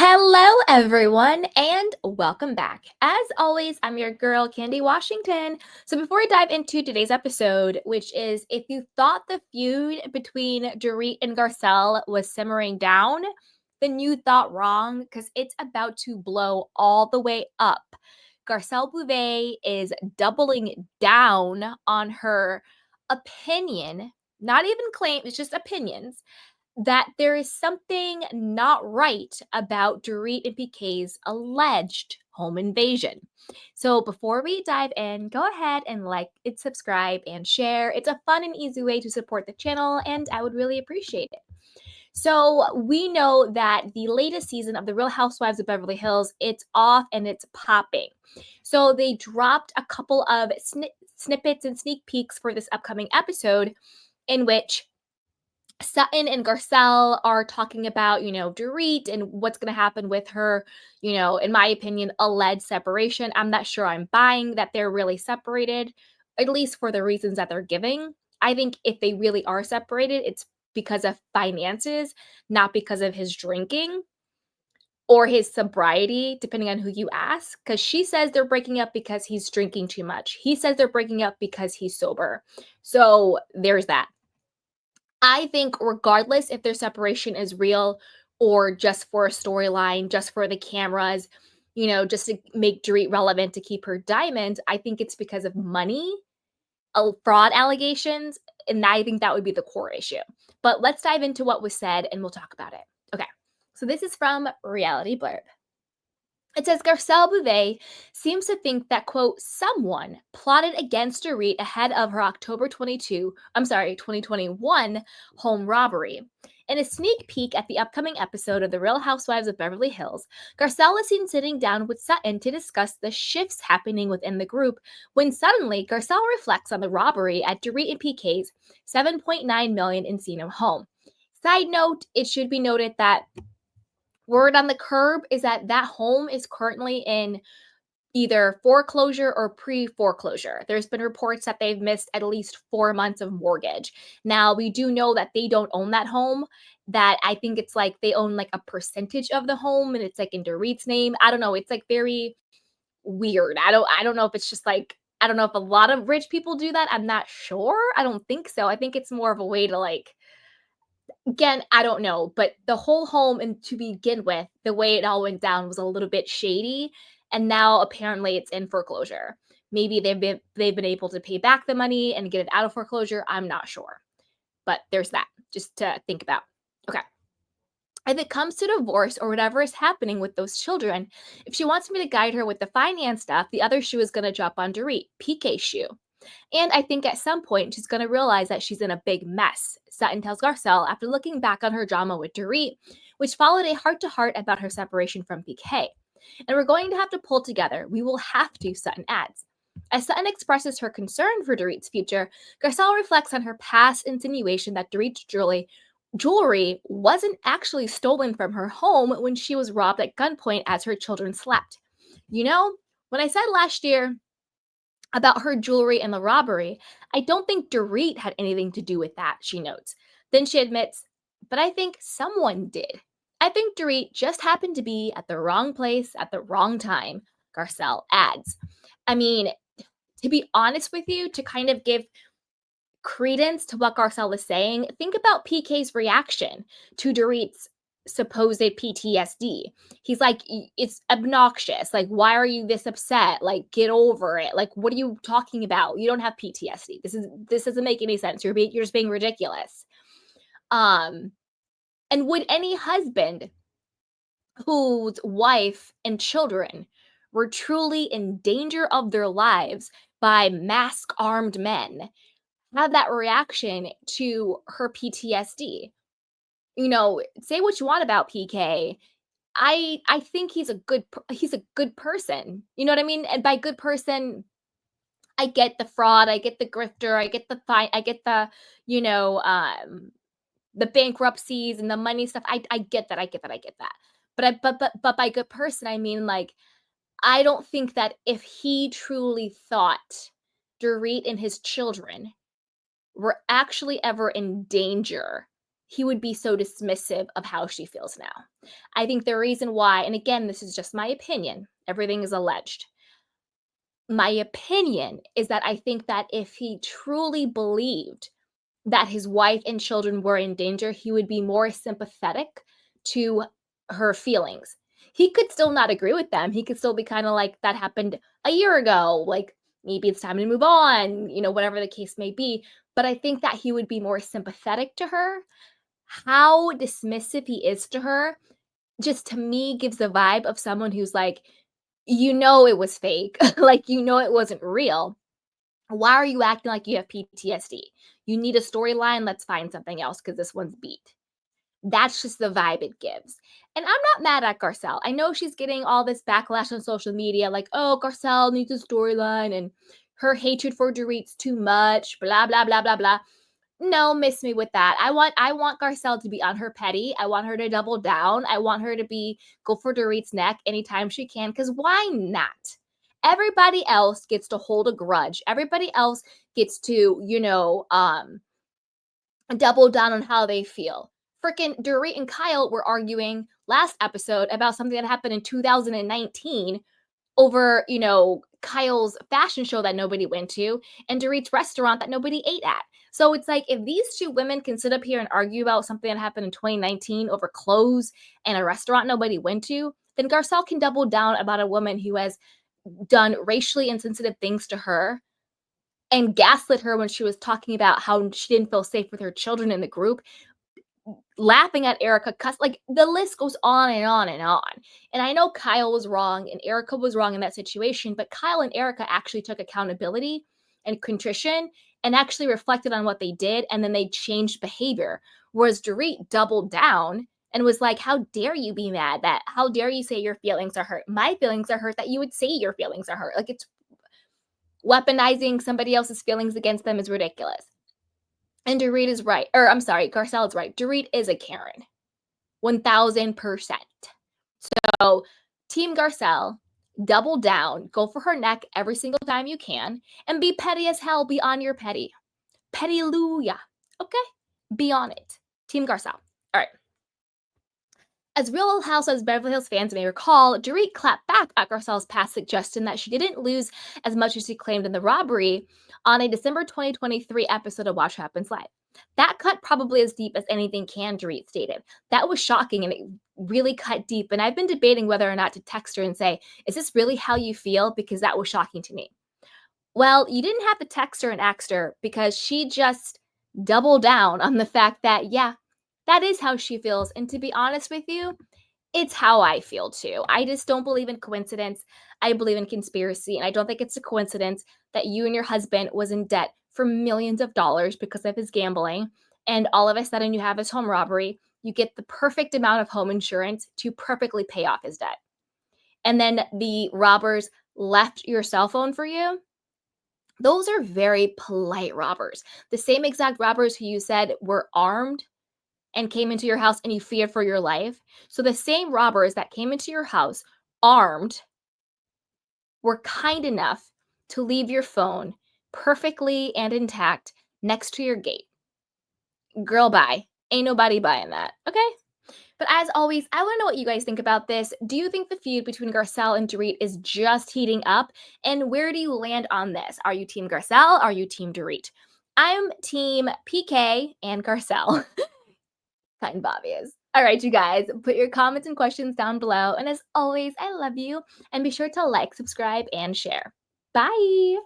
Hello, everyone, and welcome back. As always, I'm your girl, Candy Washington. So, before I dive into today's episode, which is if you thought the feud between Dorit and Garcelle was simmering down, then you thought wrong because it's about to blow all the way up. Garcelle Beauvais is doubling down on her opinion, not even claim, it's just opinions that there is something not right about Dorit and PK's alleged home invasion. So before we dive in, go ahead and like and subscribe and share. It's a fun and easy way to support the channel, and I would really appreciate it. So we know that the latest season of The Real Housewives of Beverly Hills, it's off and it's popping. So they dropped a couple of snippets and sneak peeks for this upcoming episode in which Sutton and Garcelle are talking about, Dorit and what's going to happen with her, in my opinion, alleged separation. I'm not sure I'm buying that they're really separated, at least for the reasons that they're giving. I think if they really are separated, it's because of finances, not because of his drinking or his sobriety, depending on who you ask. Because she says they're breaking up because he's drinking too much. He says they're breaking up because he's sober. So there's that. I think regardless if their separation is real or just for a storyline, just for the cameras, just to make Dorit relevant to keep her diamond, I think it's because of money, fraud allegations, and I think that would be the core issue. But let's dive into what was said and we'll talk about it. Okay, so this is from Reality Blurb. It says Garcelle Beauvais seems to think that, quote, someone plotted against Dorit ahead of her October 2021 home robbery. In a sneak peek at the upcoming episode of The Real Housewives of Beverly Hills, Garcelle is seen sitting down with Sutton to discuss the shifts happening within the group when suddenly Garcelle reflects on the robbery at Dorit and PK's $7.9 million Encino home. Side note, it should be noted that word on the curb is that that home is currently in either foreclosure or pre-foreclosure. There's been reports that they've missed at least 4 months of mortgage. Now, we do know that they don't own that home, that I think it's like they own like a percentage of the home and it's like in Dorit's name. I don't know. It's like very weird. I don't know if it's just like I don't know if a lot of rich people do that. I'm not sure. I don't think so. I think it's more of a way to like again, I don't know, but the whole home and to begin with, the way it all went down was a little bit shady, and now apparently it's in foreclosure. Maybe they've been able to pay back the money and get it out of foreclosure. I'm not sure. But there's that just to think about. Okay. If it comes to divorce or whatever is happening with those children, if she wants me to guide her with the finance stuff, the other shoe is going to drop on Dorit, PK's shoe. And I think at some point she's going to realize that she's in a big mess, Sutton tells Garcelle after looking back on her drama with Dorit, which followed a heart-to-heart about her separation from PK. And we're going to have to pull together. We will have to, Sutton adds. As Sutton expresses her concern for Dorit's future, Garcelle reflects on her past insinuation that Dorit's jewelry wasn't actually stolen from her home when she was robbed at gunpoint as her children slept. When I said last year about her jewelry and the robbery, I don't think Dorit had anything to do with that, she notes. Then she admits, but I think someone did. I think Dorit just happened to be at the wrong place at the wrong time, Garcelle adds. I mean, to be honest with you, to kind of give credence to what Garcelle is saying, think about PK's reaction to Dorit's supposed PTSD. He's like, it's obnoxious. Like, why are you this upset? Like, get over it. Like, what are you talking about? You don't have PTSD. This doesn't make any sense. You're just being ridiculous. And would any husband whose wife and children were truly in danger of their lives by mask-armed men have that reaction to her PTSD? Say what you want about PK. I think he's a good person. You know what I mean? And by good person, I get the fraud, I get the grifter, I get the fine, I get the bankruptcies and the money stuff. I get that. I get that. I get that. But by good person, I mean like I don't think that if he truly thought Dorit and his children were actually ever in danger, he would be so dismissive of how she feels now. I think the reason why, and again, this is just my opinion, everything is alleged. My opinion is that I think that if he truly believed that his wife and children were in danger, he would be more sympathetic to her feelings. He could still not agree with them. He could still be kind of like, that happened a year ago. Like, maybe it's time to move on, whatever the case may be. But I think that he would be more sympathetic to her. How dismissive he is to her, just to me gives the vibe of someone who's like, it was fake. Like, it wasn't real. Why are you acting like you have PTSD? You need a storyline, let's find something else because this one's beat. That's just the vibe it gives. And I'm not mad at Garcelle. I know she's getting all this backlash on social media, like, oh, Garcelle needs a storyline and her hatred for Dorit's too much, blah, blah, blah, blah, blah. No, miss me with that. I want Garcelle to be on her petty. I want her to double down. I want her to go for Dorit's neck anytime she can, because why not? Everybody else gets to hold a grudge. Everybody else gets to, double down on how they feel. Freaking Dorit and Kyle were arguing last episode about something that happened in 2019 over, Kyle's fashion show that nobody went to and Dorit's restaurant that nobody ate at. So it's like, if these two women can sit up here and argue about something that happened in 2019 over clothes and a restaurant nobody went to, then Garcelle can double down about a woman who has done racially insensitive things to her and gaslit her when she was talking about how she didn't feel safe with her children in the group, laughing at Erica, like, the list goes on and on and on. And I know Kyle was wrong and Erica was wrong in that situation, but Kyle and Erica actually took accountability and contrition and actually reflected on what they did, and then they changed behavior. Whereas Dorit doubled down and was like, how dare you be mad? How dare you say your feelings are hurt? My feelings are hurt that you would say your feelings are hurt. Like, it's weaponizing somebody else's feelings against them is ridiculous. And Dorit is right. Or I'm sorry, Garcelle is right. Dorit is a Karen. 1000%. So, Team Garcelle, double down, go for her neck every single time you can, and be petty as hell. Be on your petty. Petty-luya. Okay? Be on it. Team Garcelle. All right. As Real Housewives of Beverly Hills fans may recall, Dorit clapped back at Garcelle's past suggestion that she didn't lose as much as she claimed in the robbery on a December 2023 episode of Watch What Happens Live. That cut probably as deep as anything can, Dorit stated. That was shocking and it really cut deep. And I've been debating whether or not to text her and say, is this really how you feel? Because that was shocking to me. Well, you didn't have to text her and ask her because she just doubled down on the fact that, yeah, that is how she feels. And to be honest with you, it's how I feel too. I just don't believe in coincidence. I believe in conspiracy. And I don't think it's a coincidence that you and your husband was in debt for millions of dollars because of his gambling. And all of a sudden you have his home robbery. You get the perfect amount of home insurance to perfectly pay off his debt. And then the robbers left your cell phone for you. Those are very polite robbers. The same exact robbers who you said were armed and came into your house and you feared for your life. So the same robbers that came into your house armed were kind enough to leave your phone perfectly and intact next to your gate. Girl, bye. Ain't nobody buying that. Okay? But as always, I want to know what you guys think about this. Do you think the feud between Garcelle and Dorit is just heating up? And where do you land on this? Are you Team Garcelle? Are you Team Dorit? I'm Team PK and Garcelle. Kind of obvious. All right, you guys, put your comments and questions down below. And as always, I love you. And be sure to like, subscribe, and share. Bye.